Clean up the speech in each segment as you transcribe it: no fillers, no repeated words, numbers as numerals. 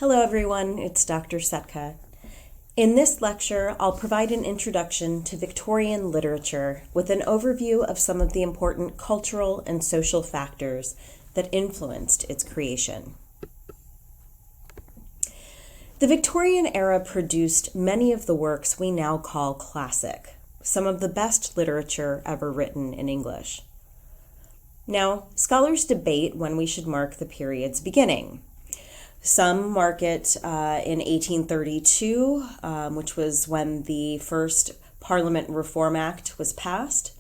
Hello everyone, it's Dr. Setka. In this lecture, I'll provide an introduction to Victorian literature with an overview of some of the important cultural and social factors that influenced its creation. The Victorian era produced many of the works we now call classic, some of the best literature ever written in English. Now, scholars debate when we should mark the period's beginning. Some mark it in 1832, which was when the first Parliament Reform Act was passed,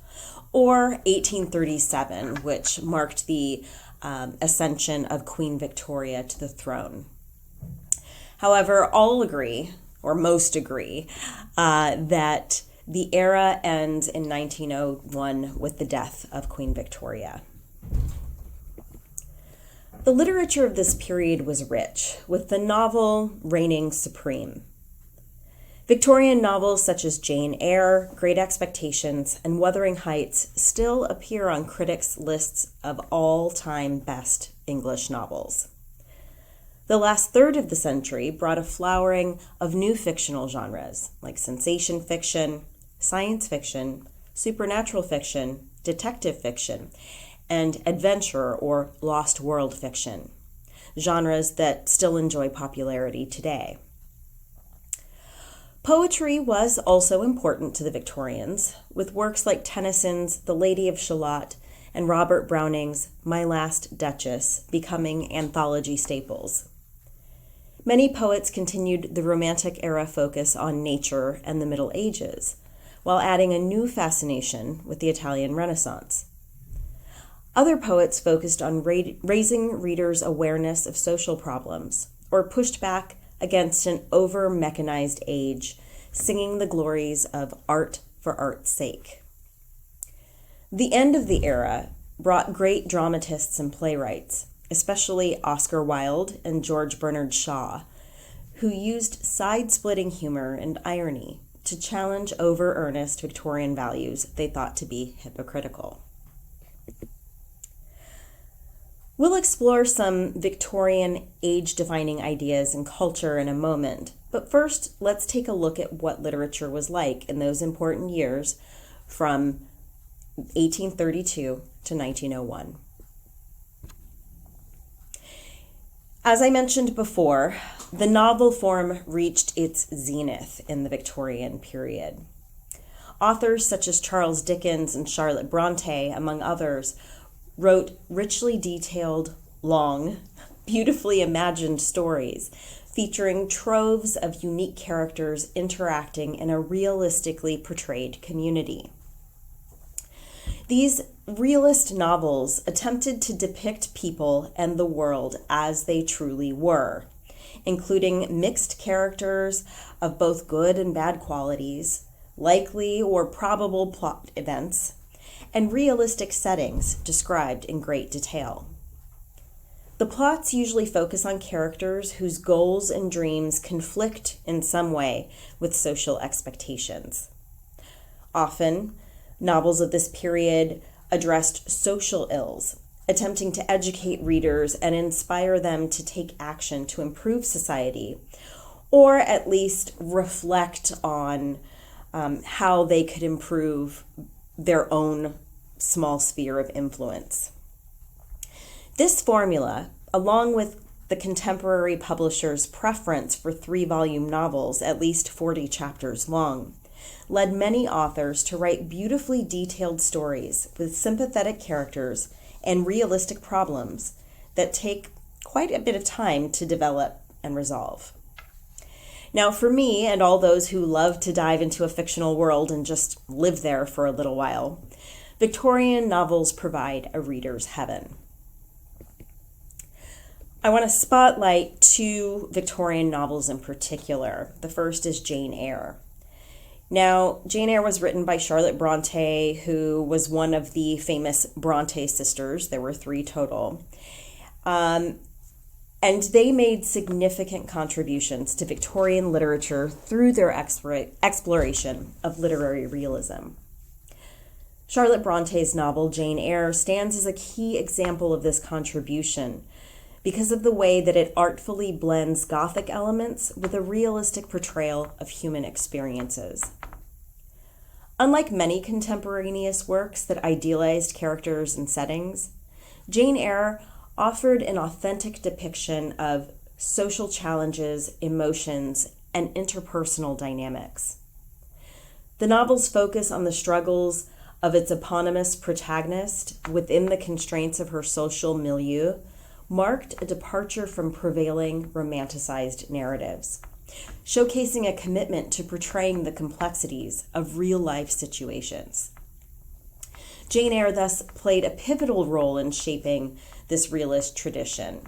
or 1837, which marked the ascension of Queen Victoria to the throne. However, all agree, or most agree, that the era ends in 1901 with the death of Queen Victoria. The literature of this period was rich, with the novel reigning supreme. Victorian novels such as Jane Eyre, Great Expectations, and Wuthering Heights still appear on critics' lists of all-time best English novels. The last third of the century brought a flowering of new fictional genres like sensation fiction, science fiction, supernatural fiction, detective fiction, and adventure or lost world fiction, genres that still enjoy popularity today. Poetry was also important to the Victorians, with works like Tennyson's The Lady of Shalott and Robert Browning's My Last Duchess becoming anthology staples. Many poets continued the Romantic era focus on nature and the Middle Ages, while adding a new fascination with the Italian Renaissance. Other poets focused on raising readers' awareness of social problems, or pushed back against an over-mechanized age, singing the glories of art for art's sake. The end of the era brought great dramatists and playwrights, especially Oscar Wilde and George Bernard Shaw, who used side-splitting humor and irony to challenge over-earnest Victorian values they thought to be hypocritical. We'll explore some Victorian age-defining ideas and culture in a moment, but first let's take a look at what literature was like in those important years from 1832 to 1901. As I mentioned before, the novel form reached its zenith in the Victorian period. Authors such as Charles Dickens and Charlotte Bronte, among others, wrote richly detailed, long, beautifully imagined stories featuring troves of unique characters interacting in a realistically portrayed community. These realist novels attempted to depict people and the world as they truly were, including mixed characters of both good and bad qualities, likely or probable plot events, and realistic settings described in great detail. The plots usually focus on characters whose goals and dreams conflict in some way with social expectations. Often, novels of this period addressed social ills, attempting to educate readers and inspire them to take action to improve society, or at least reflect on how they could improve their own small sphere of influence. This formula, along with the contemporary publisher's preference for 3-volume novels at least 40 chapters long, led many authors to write beautifully detailed stories with sympathetic characters and realistic problems that take quite a bit of time to develop and resolve. Now, for me and all those who love to dive into a fictional world and just live there for a little while, Victorian novels provide a reader's heaven. I want to spotlight 2 Victorian novels in particular. The first is Jane Eyre. Now, Jane Eyre was written by Charlotte Bronte, who was one of the famous Bronte sisters. There were 3 total. And they made significant contributions to Victorian literature through their exploration of literary realism. Charlotte Bronte's novel, Jane Eyre, stands as a key example of this contribution because of the way that it artfully blends Gothic elements with a realistic portrayal of human experiences. Unlike many contemporaneous works that idealized characters and settings, Jane Eyre offered an authentic depiction of social challenges, emotions, and interpersonal dynamics. The novel's focus on the struggles of its eponymous protagonist within the constraints of her social milieu marked a departure from prevailing romanticized narratives, showcasing a commitment to portraying the complexities of real-life situations. Jane Eyre thus played a pivotal role in shaping this realist tradition,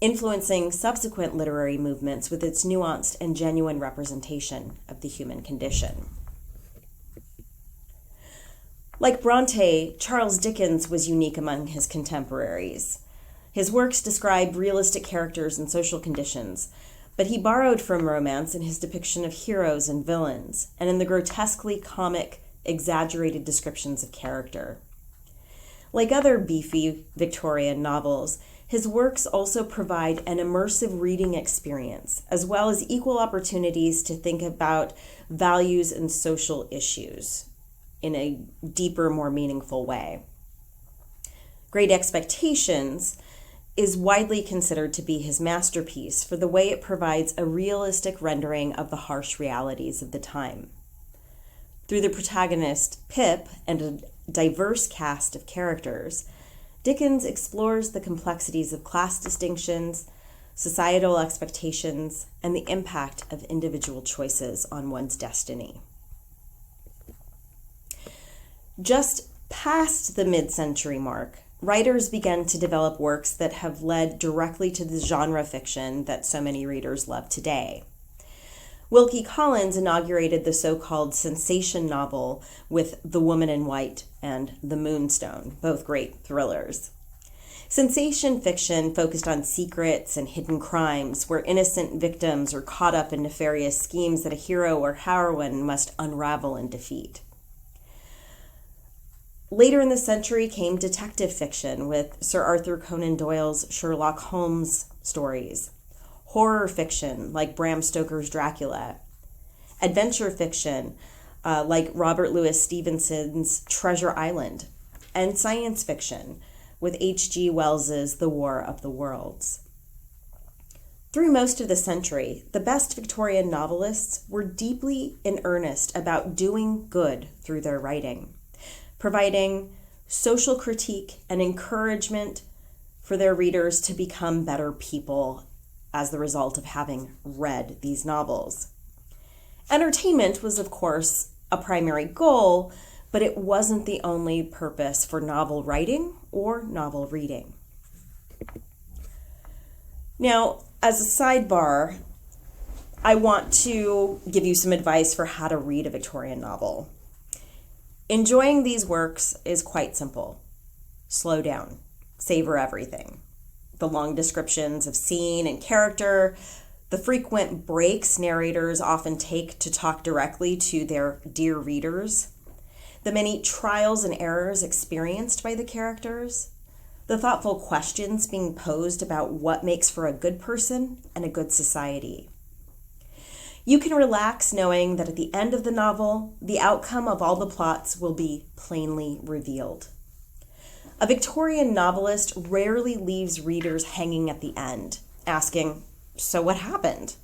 influencing subsequent literary movements with its nuanced and genuine representation of the human condition. Like Bronte, Charles Dickens was unique among his contemporaries. His works describe realistic characters and social conditions, but he borrowed from romance in his depiction of heroes and villains, and in the grotesquely comic, exaggerated descriptions of character. Like other beefy Victorian novels, his works also provide an immersive reading experience, as well as equal opportunities to think about values and social issues in a deeper, more meaningful way. Great Expectations is widely considered to be his masterpiece for the way it provides a realistic rendering of the harsh realities of the time. Through the protagonist, Pip, and a diverse cast of characters, Dickens explores the complexities of class distinctions, societal expectations, and the impact of individual choices on one's destiny. Just past the mid-century mark, writers began to develop works that have led directly to the genre fiction that so many readers love today. Wilkie Collins inaugurated the so-called sensation novel with The Woman in White and The Moonstone, both great thrillers. Sensation fiction focused on secrets and hidden crimes, where innocent victims are caught up in nefarious schemes that a hero or heroine must unravel and defeat. Later in the century came detective fiction with Sir Arthur Conan Doyle's Sherlock Holmes stories, horror fiction like Bram Stoker's Dracula, adventure fiction like Robert Louis Stevenson's Treasure Island, and science fiction with H.G. Wells's The War of the Worlds. Through most of the century, the best Victorian novelists were deeply in earnest about doing good through their writing, providing social critique and encouragement for their readers to become better people as the result of having read these novels. Entertainment was, of course, a primary goal, but it wasn't the only purpose for novel writing or novel reading. Now, as a sidebar, I want to give you some advice for how to read a Victorian novel. Enjoying these works is quite simple. Slow down. Savor everything. The long descriptions of scene and character, the frequent breaks narrators often take to talk directly to their dear readers, the many trials and errors experienced by the characters, the thoughtful questions being posed about what makes for a good person and a good society. You can relax knowing that at the end of the novel, the outcome of all the plots will be plainly revealed. A Victorian novelist rarely leaves readers hanging at the end, asking, "So what happened?"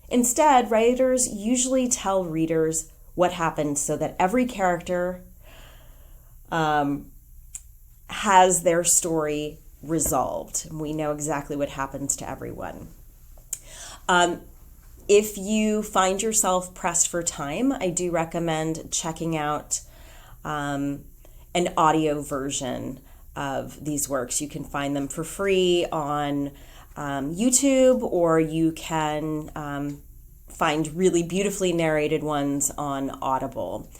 Instead, writers usually tell readers what happened so that every character has their story resolved. We know exactly what happens to everyone. If you find yourself pressed for time, I do recommend checking out an audio version of these works. You can find them for free on YouTube, or you can find really beautifully narrated ones on Audible.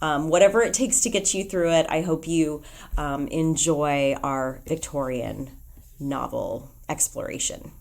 Whatever it takes to get you through it, I hope you enjoy our Victorian novel exploration.